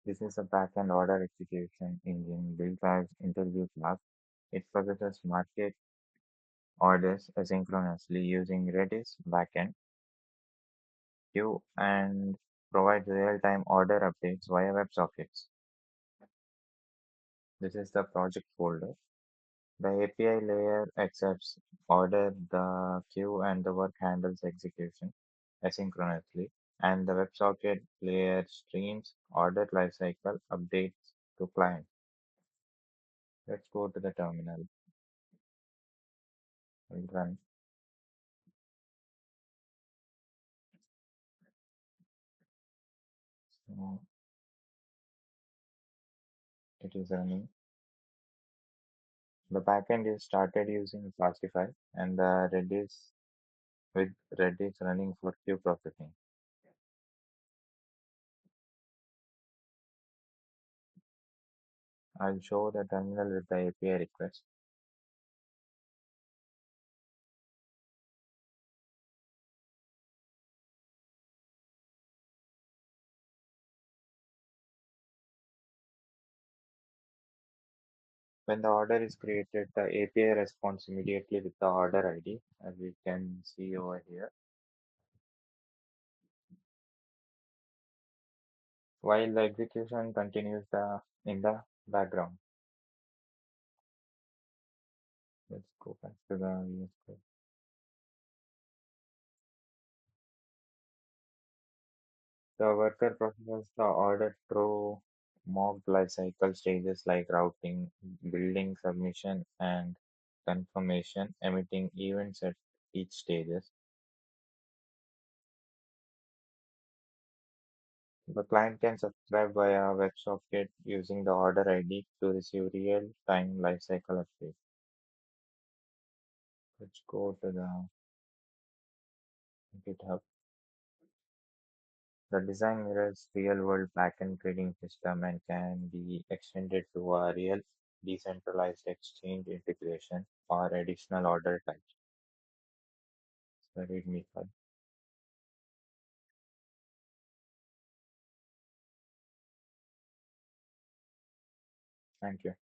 This is a backend order execution engine built as interview class. It processes market orders asynchronously using Redis backend queue and provides real-time order updates via WebSockets. This is the project folder. The API layer accepts order, the queue, and the work handles execution asynchronously, and the WebSocket layer streams order lifecycle updates to client. Let's go to the terminal and run. So it is running. The backend is started using Fastify and the Redis with Redis running for queue processing. I'll show the terminal with the API request. When the order is created, the API responds immediately with the order ID, as we can see over here, while the execution continues in the background. Let's go back to the VS Code. The worker processes the order through mock lifecycle stages like routing, building, submission, and confirmation, emitting events at each stages. The client can subscribe via WebSocket using the order ID to receive real-time lifecycle updates. Let's go to the GitHub. The design mirrors real-world backend trading system and can be extended to a real decentralized exchange integration or additional order types. The README file. Thank you.